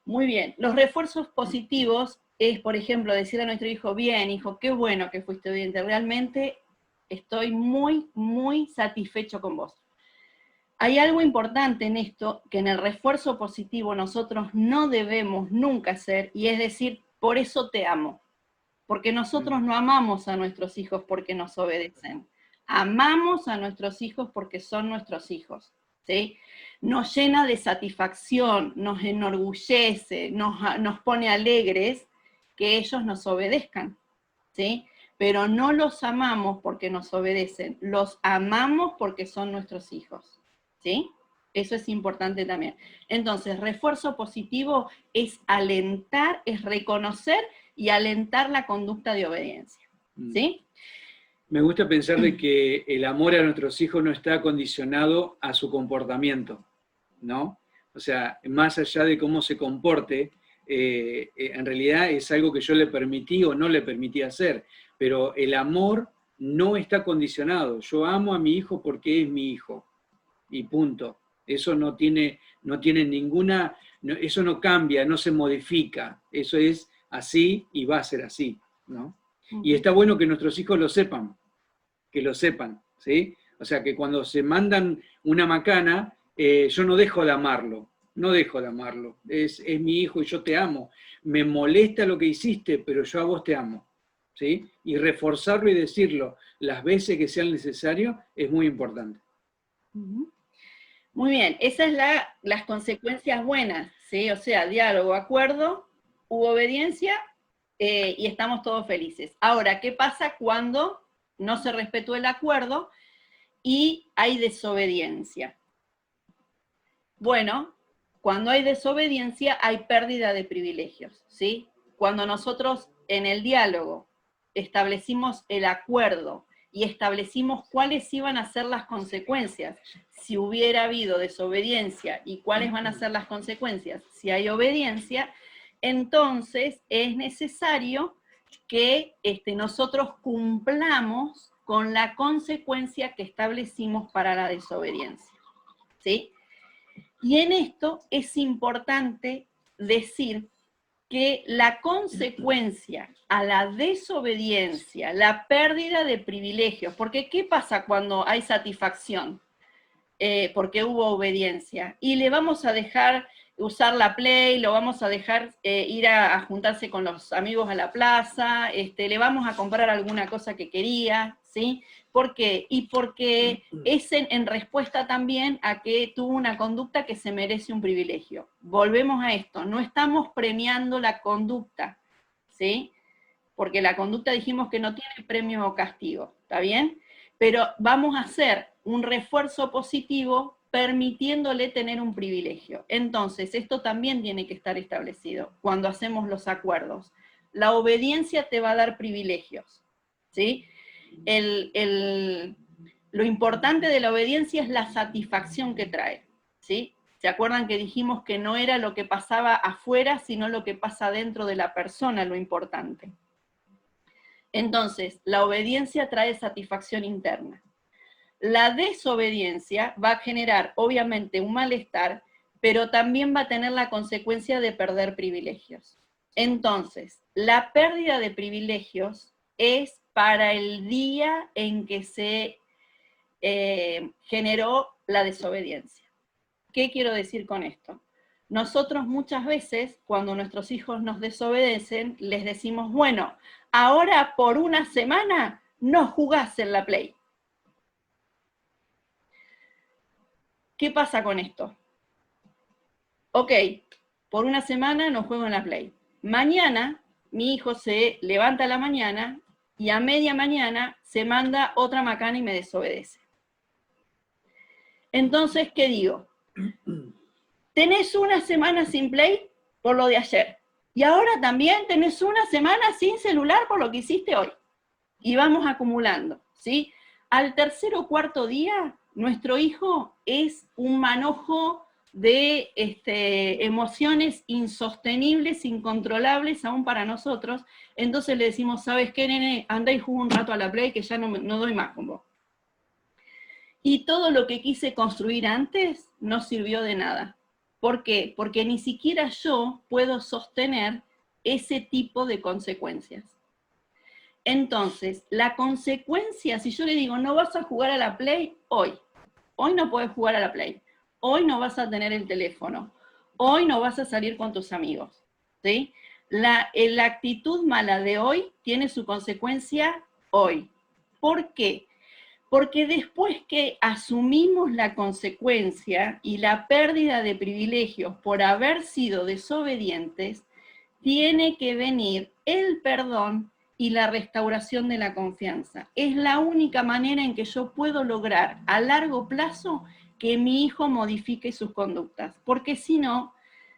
Muy bien, los refuerzos positivos es, por ejemplo, decir a nuestro hijo, bien, hijo, qué bueno que fuiste obediente, realmente estoy muy, muy satisfecho con vos. Hay algo importante en esto, que en el refuerzo positivo nosotros no debemos nunca hacer, y es decir, por eso te amo. Porque nosotros no amamos a nuestros hijos porque nos obedecen. Amamos a nuestros hijos porque son nuestros hijos, ¿sí? Nos llena de satisfacción, nos enorgullece, nos pone alegres que ellos nos obedezcan, ¿sí? Pero no los amamos porque nos obedecen, los amamos porque son nuestros hijos, ¿sí? Eso es importante también. Entonces, refuerzo positivo es alentar, es reconocer y alentar la conducta de obediencia, ¿sí? Me gusta pensar de que el amor a nuestros hijos no está condicionado a su comportamiento, ¿no? O sea, más allá de cómo se comporte, en realidad es algo que yo le permití o no le permití hacer, pero el amor no está condicionado. Yo amo a mi hijo porque es mi hijo, y punto. Eso no tiene ninguna, eso no cambia, no se modifica, eso es así y va a ser así, ¿no? Y está bueno que nuestros hijos lo sepan, ¿sí? O sea, que cuando se mandan una macana, yo no dejo de amarlo, es mi hijo y yo te amo. Me molesta lo que hiciste, pero yo a vos te amo, ¿sí? Y reforzarlo y decirlo las veces que sean necesarios es muy importante. Muy bien, esas son las consecuencias buenas, ¿sí? O sea, diálogo, acuerdo, hubo obediencia y estamos todos felices. Ahora, ¿qué pasa cuando no se respetó el acuerdo y hay desobediencia? Bueno, cuando hay desobediencia hay pérdida de privilegios, ¿sí? Cuando nosotros en el diálogo establecimos el acuerdo y establecimos cuáles iban a ser las consecuencias si hubiera habido desobediencia y cuáles van a ser las consecuencias si hay obediencia, entonces es necesario que nosotros cumplamos con la consecuencia que establecimos para la desobediencia, ¿sí? Y en esto es importante decir que la consecuencia a la desobediencia, la pérdida de privilegios, porque ¿qué pasa cuando hay satisfacción? Porque hubo obediencia, y le vamos a dejar usar la Play, lo vamos a dejar ir a juntarse con los amigos a la plaza, le vamos a comprar alguna cosa que quería, ¿sí? ¿Por qué? Y porque es en respuesta también a que tuvo una conducta que se merece un privilegio. Volvemos a esto, no estamos premiando la conducta, ¿sí? Porque la conducta dijimos que no tiene premio o castigo, ¿está bien? Pero vamos a hacer un refuerzo positivo permitiéndole tener un privilegio. Entonces, esto también tiene que estar establecido cuando hacemos los acuerdos. La obediencia te va a dar privilegios, ¿sí? Lo importante de la obediencia es la satisfacción que trae, ¿sí? ¿Se acuerdan que dijimos que no era lo que pasaba afuera, sino lo que pasa dentro de la persona lo importante? Entonces, la obediencia trae satisfacción interna. La desobediencia va a generar, obviamente, un malestar, pero también va a tener la consecuencia de perder privilegios. Entonces, la pérdida de privilegios es para el día en que se generó la desobediencia. ¿Qué quiero decir con esto? Nosotros muchas veces, cuando nuestros hijos nos desobedecen, les decimos, bueno, ahora por una semana no jugás en la Play. ¿Qué pasa con esto? Ok, por una semana no juego en la Play. Mañana mi hijo se levanta a la mañana y a media mañana se manda otra macana y me desobedece. Entonces, ¿qué digo? Tenés una semana sin Play por lo de ayer. Y ahora también tenés una semana sin celular por lo que hiciste hoy. Y vamos acumulando, ¿sí? Al tercer o cuarto día, nuestro hijo es un manojo de emociones insostenibles, incontrolables aún para nosotros. Entonces le decimos, ¿sabes qué, nene? Andá y juega un rato a la Play que ya no doy más con vos. Y todo lo que quise construir antes no sirvió de nada. ¿Por qué? Porque ni siquiera yo puedo sostener ese tipo de consecuencias. Entonces, la consecuencia, si yo le digo, no vas a jugar a la Play hoy, hoy no puedes jugar a la Play, hoy no vas a tener el teléfono, hoy no vas a salir con tus amigos, ¿sí? La actitud mala de hoy tiene su consecuencia hoy. ¿Por qué? Porque después que asumimos la consecuencia y la pérdida de privilegios por haber sido desobedientes, tiene que venir el perdón y la restauración de la confianza. Es la única manera en que yo puedo lograr a largo plazo que mi hijo modifique sus conductas. Porque si no,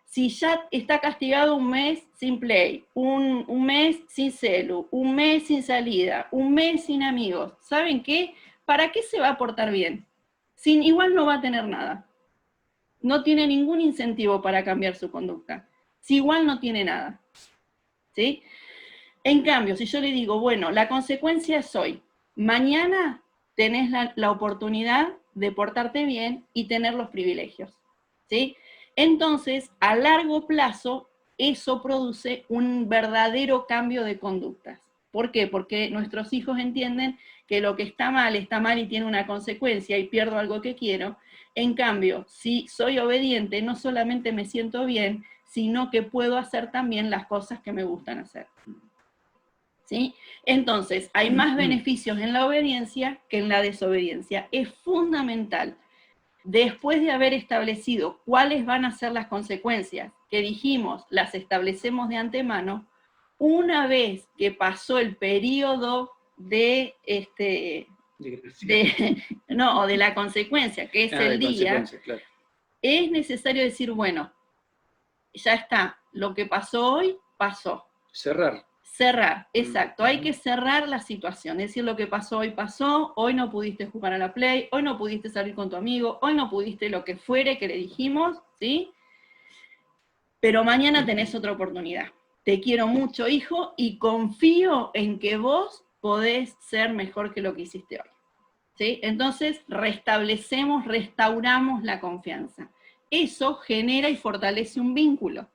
si ya está castigado un mes sin play, un mes sin celu, un mes sin salida, un mes sin amigos, ¿saben qué? ¿Para qué se va a portar bien? Sin, igual no va a tener nada. No tiene ningún incentivo para cambiar su conducta. Si igual no tiene nada. ¿Sí? En cambio, si yo le digo, bueno, la consecuencia es hoy, mañana tenés la oportunidad de portarte bien y tener los privilegios. ¿Sí? Entonces, a largo plazo, eso produce un verdadero cambio de conductas. ¿Por qué? Porque nuestros hijos entienden que lo que está mal y tiene una consecuencia y pierdo algo que quiero. En cambio, si soy obediente, no solamente me siento bien, sino que puedo hacer también las cosas que me gustan hacer. ¿Sí? Entonces, hay más beneficios en la obediencia que en la desobediencia. Es fundamental, después de haber establecido cuáles van a ser las consecuencias, que dijimos, las establecemos de antemano, una vez que pasó el periodo de la consecuencia, que es el día, claro, es necesario decir, bueno, ya está, lo que pasó hoy, pasó. Cerrar. Cerrar, exacto. Hay que cerrar la situación. Decir, lo que pasó hoy pasó, hoy no pudiste jugar a la Play, hoy no pudiste salir con tu amigo, hoy no pudiste lo que fuere que le dijimos, ¿sí? Pero mañana tenés otra oportunidad. Te quiero mucho, hijo, y confío en que vos podés ser mejor que lo que hiciste hoy. ¿Sí? Entonces, restauramos la confianza. Eso genera y fortalece un vínculo.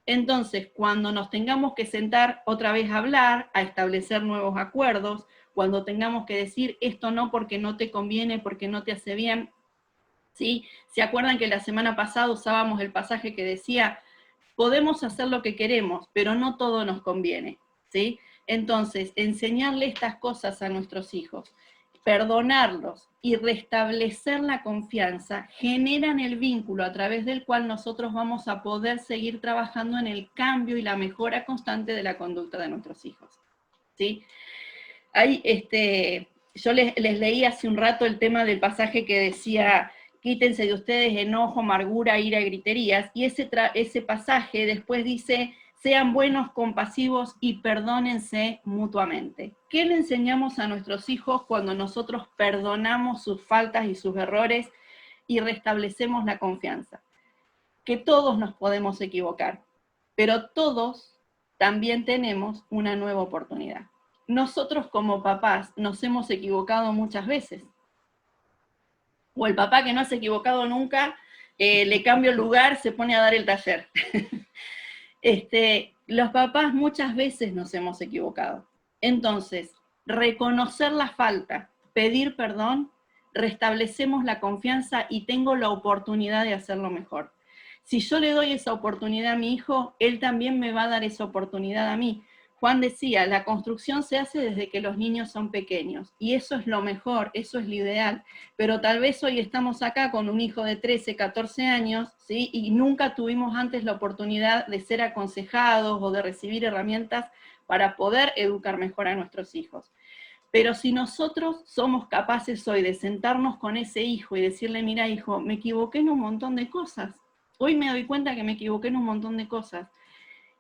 Entonces, cuando nos tengamos que sentar otra vez a hablar, a establecer nuevos acuerdos, cuando tengamos que decir esto no porque no te conviene, porque no te hace bien, ¿sí? ¿Se acuerdan que la semana pasada usábamos el pasaje que decía, podemos hacer lo que queremos, pero no todo nos conviene, ¿sí? Entonces, enseñarle estas cosas a nuestros hijos, perdonarlos y restablecer la confianza, generan el vínculo a través del cual nosotros vamos a poder seguir trabajando en el cambio y la mejora constante de la conducta de nuestros hijos, ¿sí? Hay, yo les leí hace un rato el tema del pasaje que decía, quítense de ustedes enojo, amargura, ira y griterías, y ese pasaje después dice, sean buenos, compasivos y perdónense mutuamente. ¿Qué le enseñamos a nuestros hijos cuando nosotros perdonamos sus faltas y sus errores y restablecemos la confianza? Que todos nos podemos equivocar, pero todos también tenemos una nueva oportunidad. Nosotros como papás nos hemos equivocado muchas veces. O el papá que no se ha equivocado nunca, le cambio el lugar, se pone a dar el taller. Los papás muchas veces nos hemos equivocado. Entonces, reconocer la falta, pedir perdón, restablecemos la confianza y tengo la oportunidad de hacerlo mejor. Si yo le doy esa oportunidad a mi hijo, él también me va a dar esa oportunidad a mí. Juan decía, la construcción se hace desde que los niños son pequeños, y eso es lo mejor, eso es lo ideal, pero tal vez hoy estamos acá con un hijo de 13, 14 años, ¿sí? Y nunca tuvimos antes la oportunidad de ser aconsejados o de recibir herramientas para poder educar mejor a nuestros hijos. Pero si nosotros somos capaces hoy de sentarnos con ese hijo y decirle, mira hijo, me equivoqué en un montón de cosas, hoy me doy cuenta que me equivoqué en un montón de cosas,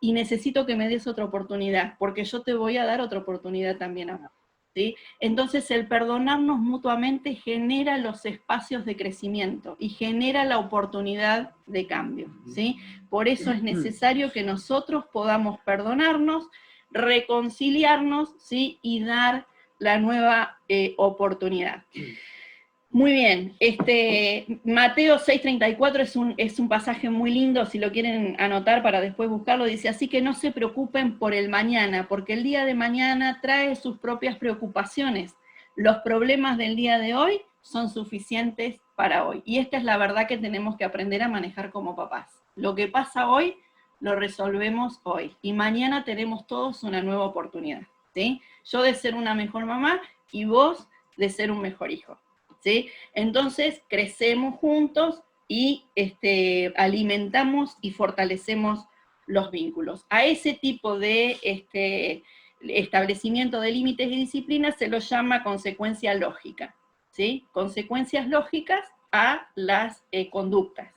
y necesito que me des otra oportunidad, porque yo te voy a dar otra oportunidad también a vos, ¿sí? Entonces el perdonarnos mutuamente genera los espacios de crecimiento y genera la oportunidad de cambio, ¿sí? Por eso es necesario que nosotros podamos perdonarnos, reconciliarnos, ¿sí? Y dar la nueva oportunidad. Muy bien, Mateo 6:34 es un pasaje muy lindo, si lo quieren anotar para después buscarlo, dice, así que no se preocupen por el mañana, porque el día de mañana trae sus propias preocupaciones. Los problemas del día de hoy son suficientes para hoy. Y esta es la verdad que tenemos que aprender a manejar como papás. Lo que pasa hoy, lo resolvemos hoy. Y mañana tenemos todos una nueva oportunidad, ¿sí? Yo de ser una mejor mamá y vos de ser un mejor hijo, ¿sí? Entonces, crecemos juntos y alimentamos y fortalecemos los vínculos. A ese tipo de establecimiento de límites y disciplinas se lo llama consecuencia lógica, ¿sí? Consecuencias lógicas a las conductas.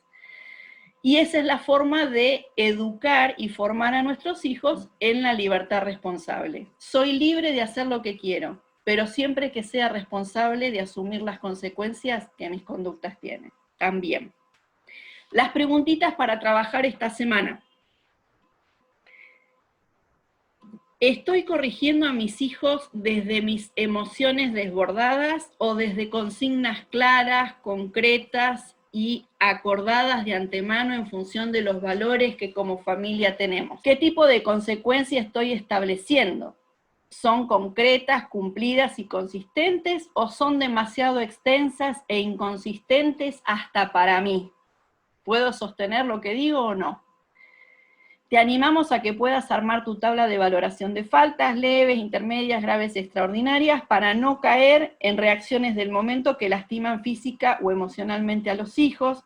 Y esa es la forma de educar y formar a nuestros hijos en la libertad responsable. Soy libre de hacer lo que quiero, pero siempre que sea responsable de asumir las consecuencias que mis conductas tienen. También. Las preguntitas para trabajar esta semana. ¿Estoy corrigiendo a mis hijos desde mis emociones desbordadas o desde consignas claras, concretas y acordadas de antemano en función de los valores que como familia tenemos? ¿Qué tipo de consecuencia estoy estableciendo? ¿Son concretas, cumplidas y consistentes o son demasiado extensas e inconsistentes hasta para mí? ¿Puedo sostener lo que digo o no? Te animamos a que puedas armar tu tabla de valoración de faltas leves, intermedias, graves y extraordinarias para no caer en reacciones del momento que lastiman física o emocionalmente a los hijos.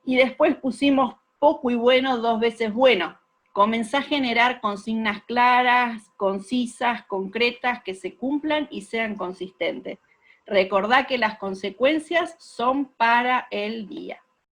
Y después pusimos poco y bueno, 2 veces bueno. Comenzá a generar consignas claras, concisas, concretas, que se cumplan y sean consistentes. Recordá que las consecuencias son para el día.